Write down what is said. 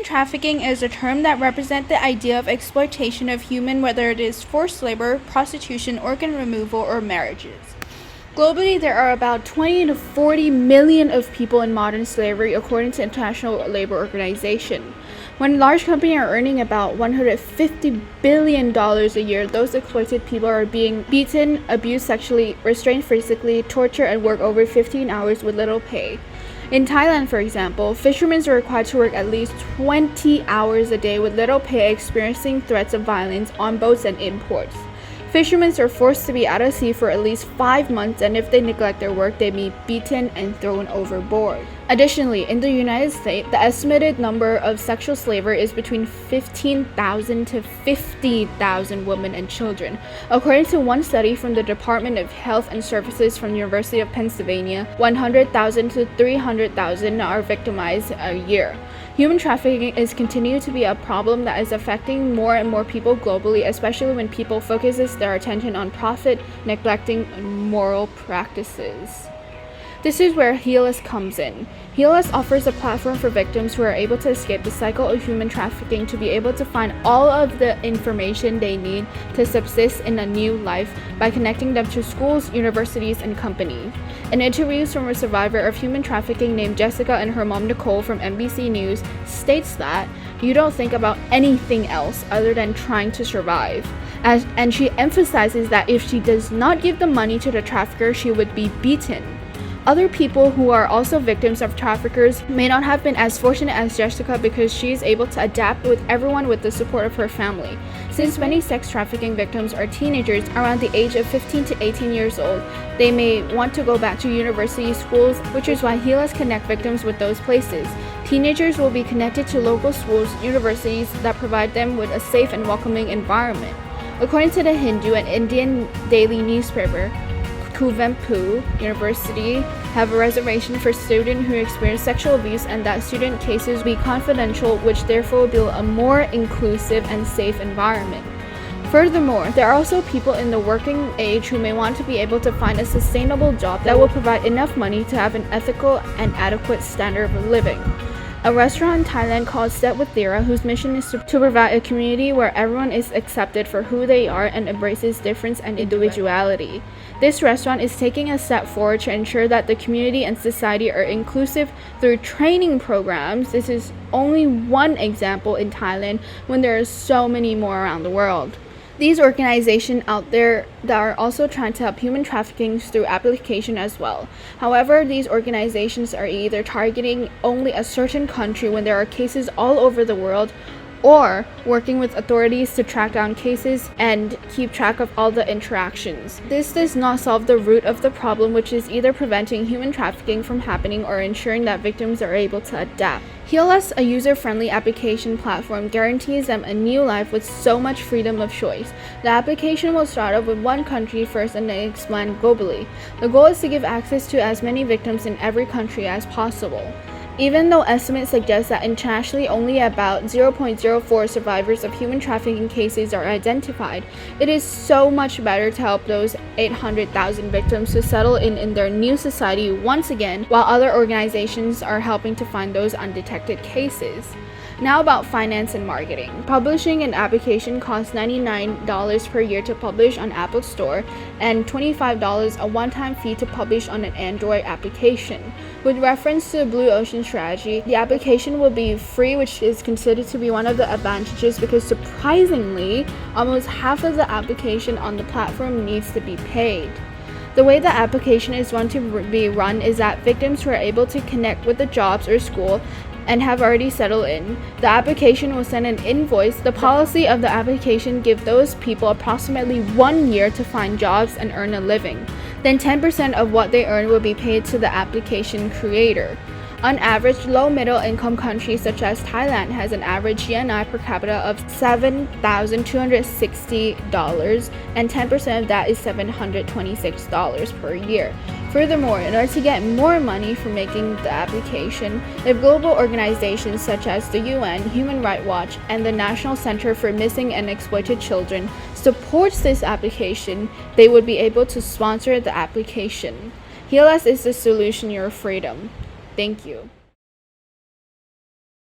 trafficking is a term that represents the idea of exploitation of human, whether it is forced labor, prostitution, organ removal, or marriages. Globally, there are about 20 to 40 million of people in modern slavery, according to International Labor Organization. When large companies are earning about $150 billion a year, those exploited people are being beaten, abused sexually, restrained physically, tortured, and work over 15 hours with little pay. In Thailand, for example, fishermen are required to work at least 20 hours a day with little pay, experiencing threats of violence on boats and in ports. Fishermen are forced to be out of sea for at least 5 months, and if they neglect their work, they may be beaten and thrown overboard. Additionally, in the United States, the estimated number of sexual slavers is between 15,000 to 50,000 women and children. According to one study from the Department of Health and Services from the University of Pennsylvania, 100,000 to 300,000 are victimized a year. Human trafficking is continuing to be a problem that is affecting more and more people globally, especially when people focus their attention on profit, neglecting moral practices. This is where HEALUS comes in. HEALUS offers a platform for victims who are able to escape the cycle of human trafficking to be able to find all of the information they need to subsist in a new life by connecting them to schools, universities, and companies. In interviews from a survivor of human trafficking named Jessica and her mom Nicole from NBC News states that you don't think about anything else other than trying to survive. And she emphasizes that if she does not give the money to the trafficker, she would be beaten. Other people who are also victims of traffickers may not have been as fortunate as Jessica because she is able to adapt with everyone with the support of her family. Since many sex trafficking victims are teenagers around the age of 15 to 18 years old, they may want to go back to university schools, which is why HEALUS connect victims with those places. Teenagers will be connected to local schools, universities that provide them with a safe and welcoming environment. According to the Hindu, an Indian daily newspaper, Kuvempu University have a reservation for students who experience sexual abuse, and that student cases be confidential, which therefore will build a more inclusive and safe environment. Furthermore, there are also people in the working age who may want to be able to find a sustainable job that will provide enough money to have an ethical and adequate standard of living. A restaurant in Thailand called Set with Thera, whose mission is to provide a community where everyone is accepted for who they are and embraces difference and individuality. This restaurant is taking a step forward to ensure that the community and society are inclusive through training programs. This is only one example in Thailand when there are so many more around the world. These organizations out there that are also trying to help human trafficking through application as well. However, these organizations are either targeting only a certain country when there are cases all over the world, or working with authorities to track down cases and keep track of all the interactions. This does not solve the root of the problem, which is either preventing human trafficking from happening or ensuring that victims are able to adapt. HEALUS, a user-friendly application platform, guarantees them a new life with so much freedom of choice. The application will start off with one country first and then expand globally. The goal is to give access to as many victims in every country as possible. Even though estimates suggest that internationally only about 0.04 survivors of human trafficking cases are identified, it is so much better to help those 800,000 victims to settle in their new society once again, while other organizations are helping to find those undetected cases. Now about finance and marketing. Publishing an application costs $99 per year to publish on Apple Store and $25 a one-time fee to publish on an Android application. With reference to the Blue Ocean strategy, the application will be free, which is considered to be one of the advantages because surprisingly, almost half of the application on the platform needs to be paid. The way the application is going to be run is that victims who are able to connect with the jobs or school and have already settled in, the application will send an invoice. The policy of the application gives those people approximately 1 year to find jobs and earn a living. Then 10% of what they earn will be paid to the application creator. On average, low-middle income countries such as Thailand has an average GNI per capita of $7,260, and 10% of that is $726 per year. Furthermore, in order to get more money for making the application, if global organizations such as the UN, Human Rights Watch, and the National Center for Missing and Exploited Children supports this application, they would be able to sponsor the application. HEALUS is the solution to your freedom. Thank you.